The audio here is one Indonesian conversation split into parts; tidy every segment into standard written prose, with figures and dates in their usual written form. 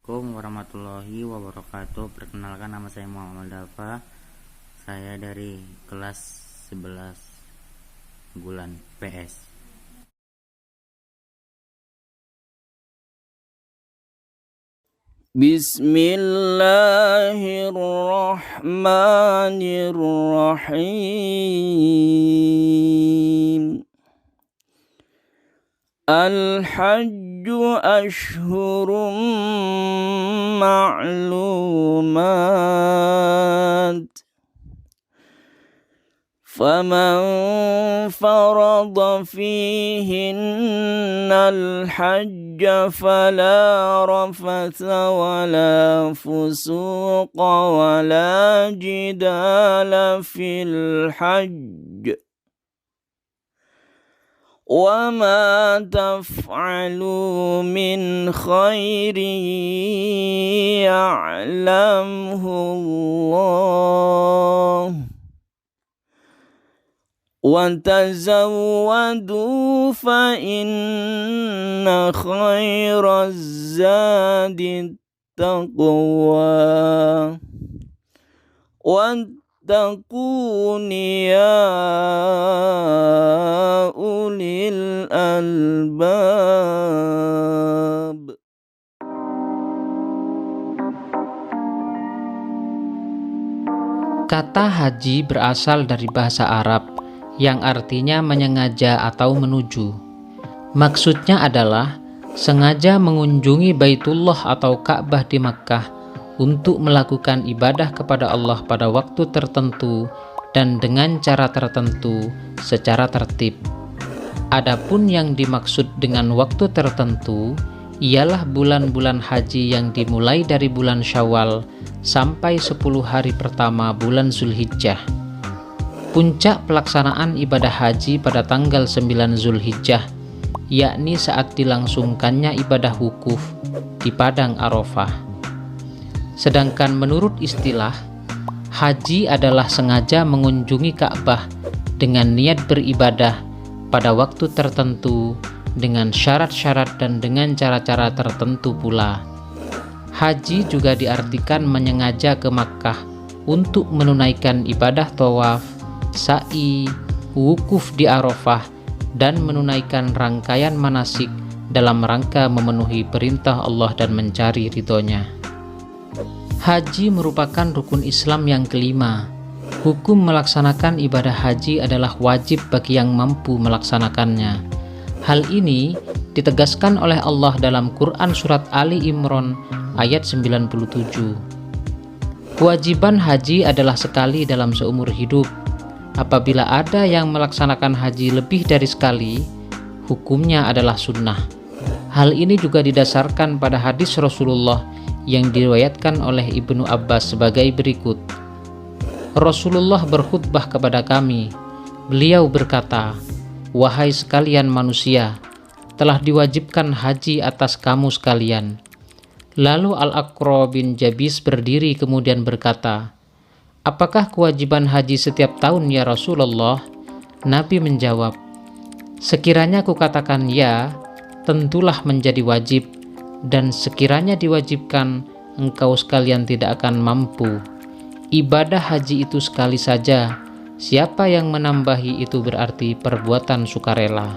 Assalamualaikum warahmatullahi wabarakatuh. Perkenalkan, nama saya Muhammad Dafa. Saya dari kelas 11 bulan PS. Bismillahirrahmanirrahim. Al-hajju ashhurum ma'lumat. Faman farada fihinna al-hajja fala rafatha wala fusuqa wala jidala fil hajj. وَمَا تَفْعَلُوا مِنْ خَيْرٍ يَعْلَمْهُ اللَّهُ وَتَزَوَّدُوا فَإِنَّ خَيْرَ الزَّادِ التَّقْوَى وَاتَّقُونِ يَا ulil albab. Kata haji berasal dari bahasa Arab yang artinya menyengaja atau menuju. Maksudnya adalah sengaja mengunjungi Baitullah atau Ka'bah di Makkah untuk melakukan ibadah kepada Allah pada waktu tertentu dan dengan cara tertentu secara tertib. Adapun yang dimaksud dengan waktu tertentu ialah bulan-bulan haji yang dimulai dari bulan Syawal sampai 10 hari pertama bulan Zulhijjah. Puncak pelaksanaan ibadah haji pada tanggal 9 Zulhijjah, yakni saat dilangsungkannya ibadah wukuf di Padang Arafah. Sedangkan menurut istilah, haji adalah sengaja mengunjungi Ka'bah dengan niat beribadah pada waktu tertentu dengan syarat-syarat dan dengan cara-cara tertentu pula. Haji juga diartikan menyengaja ke Makkah untuk menunaikan ibadah tawaf, sa'i, wukuf di Arafah, dan menunaikan rangkaian manasik dalam rangka memenuhi perintah Allah dan mencari ridhonya. Haji merupakan rukun Islam yang kelima. Hukum melaksanakan ibadah haji adalah wajib bagi yang mampu melaksanakannya. Hal ini ditegaskan oleh Allah dalam Quran Surat Ali Imran ayat 97. Kewajiban haji adalah sekali dalam seumur hidup. Apabila ada yang melaksanakan haji lebih dari sekali, hukumnya adalah sunnah. Hal ini juga didasarkan pada hadis Rasulullah yang diriwayatkan oleh Ibnu Abbas sebagai berikut. Rasulullah berkhutbah kepada kami. Beliau berkata, "Wahai sekalian manusia, telah diwajibkan haji atas kamu sekalian." Lalu Al-Aqra bin Jabis berdiri kemudian berkata, "Apakah kewajiban haji setiap tahun ya Rasulullah?" Nabi menjawab, "Sekiranya kukatakan ya, tentulah menjadi wajib, dan sekiranya diwajibkan, engkau sekalian tidak akan mampu. Ibadah haji itu sekali saja. Siapa yang menambahi itu berarti perbuatan sukarela."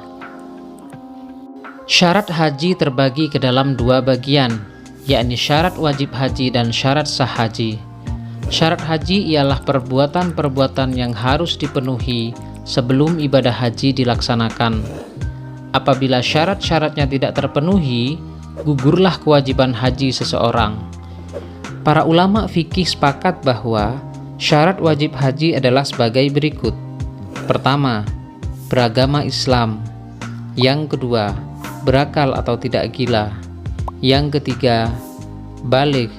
Syarat haji terbagi ke dalam dua bagian, yakni syarat wajib haji dan syarat sah haji. Syarat haji ialah perbuatan-perbuatan yang harus dipenuhi sebelum ibadah haji dilaksanakan. Apabila syarat-syaratnya tidak terpenuhi, gugurlah kewajiban haji seseorang. Para ulama fikih sepakat bahwa syarat wajib haji adalah sebagai berikut. Pertama, beragama Islam. Yang kedua, berakal atau tidak gila. Yang ketiga, baligh.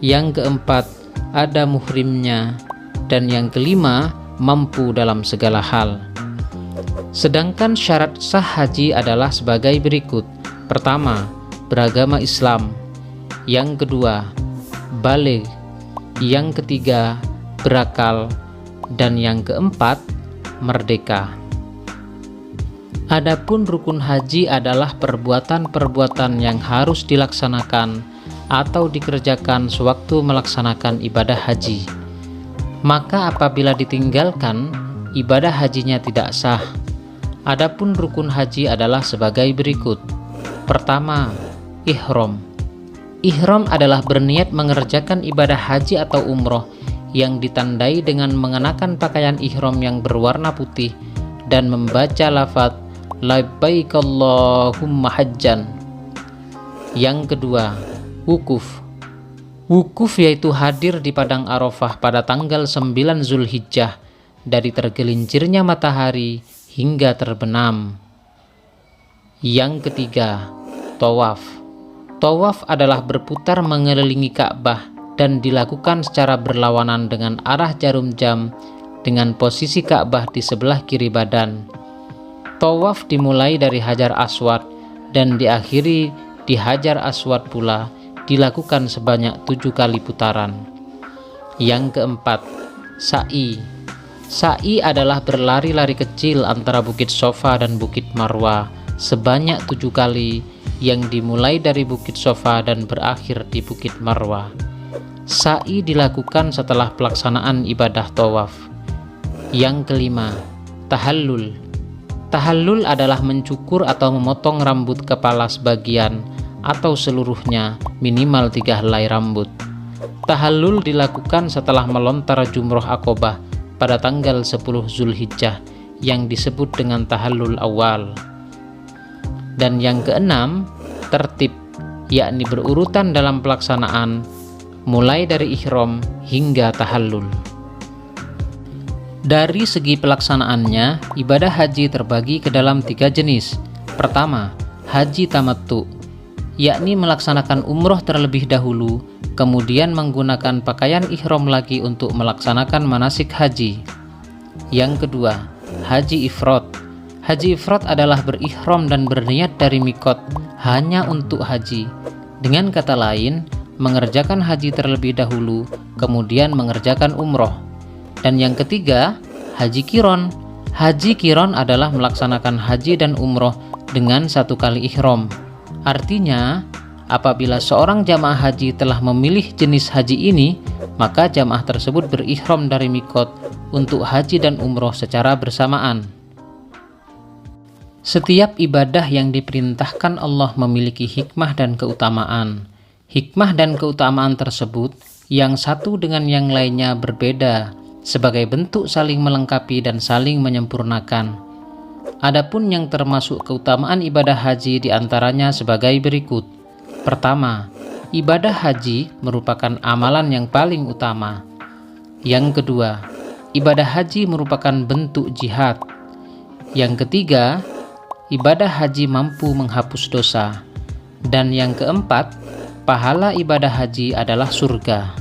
Yang keempat, ada muhrimnya. Dan yang kelima, mampu dalam segala hal. Sedangkan syarat sah haji adalah sebagai berikut. Pertama, beragama Islam. Yang kedua, baligh. Yang ketiga, berakal. Dan yang keempat, merdeka. Adapun rukun haji adalah perbuatan-perbuatan yang harus dilaksanakan atau dikerjakan sewaktu melaksanakan ibadah haji. Maka apabila ditinggalkan, ibadah hajinya tidak sah. Adapun rukun haji adalah sebagai berikut. Pertama, ihram. Ihram adalah berniat mengerjakan ibadah haji atau umroh yang ditandai dengan mengenakan pakaian ihram yang berwarna putih dan membaca lafaz labbaik Allahumma hajjan. Yang kedua, wukuf. Wukuf yaitu hadir di padang Arafah pada tanggal 9 Zulhijjah dari tergelincirnya matahari hingga terbenam. Yang ketiga, tawaf. Tawaf adalah berputar mengelilingi Ka'bah dan dilakukan secara berlawanan dengan arah jarum jam dengan posisi Ka'bah di sebelah kiri badan. Tawaf dimulai dari Hajar Aswad dan diakhiri di Hajar Aswad pula dilakukan sebanyak 7 kali putaran. Yang keempat, sa'i. Sa'i adalah berlari-lari kecil antara Bukit Sofa dan Bukit Marwa sebanyak 7 kali yang dimulai dari Bukit Sofa dan berakhir di Bukit Marwa. Sa'i dilakukan setelah pelaksanaan ibadah tawaf. Yang kelima, tahallul. Tahallul adalah mencukur atau memotong rambut kepala sebagian atau seluruhnya minimal 3 helai rambut. Tahallul dilakukan setelah melontar jumroh Aqobah pada tanggal 10 Zulhijjah yang disebut dengan tahallul awal. Dan yang keenam, tertib, yakni berurutan dalam pelaksanaan mulai dari ihram hingga tahallul. Dari segi pelaksanaannya, ibadah haji terbagi ke dalam 3 jenis. Pertama, haji tamattu, yakni melaksanakan umroh terlebih dahulu, kemudian menggunakan pakaian ihram lagi untuk melaksanakan manasik haji. Yang kedua, haji ifrad. Haji ifrad adalah berihram dan berniat dari mikot hanya untuk haji. Dengan kata lain, mengerjakan haji terlebih dahulu, kemudian mengerjakan umroh. Dan yang ketiga, haji kiron. Haji kiron adalah melaksanakan haji dan umroh dengan 1 kali ihram. Artinya, apabila seorang jamaah haji telah memilih jenis haji ini, maka jamaah tersebut berihram dari mikot untuk haji dan umroh secara bersamaan. Setiap ibadah yang diperintahkan Allah memiliki hikmah dan keutamaan. Hikmah dan keutamaan tersebut yang satu dengan yang lainnya berbeda sebagai bentuk saling melengkapi dan saling menyempurnakan. Adapun yang termasuk keutamaan ibadah haji diantaranya sebagai berikut. Pertama, ibadah haji merupakan amalan yang paling utama. Yang kedua, ibadah haji merupakan bentuk jihad. Yang ketiga, ibadah haji mampu menghapus dosa. Dan yang keempat, pahala ibadah haji adalah surga.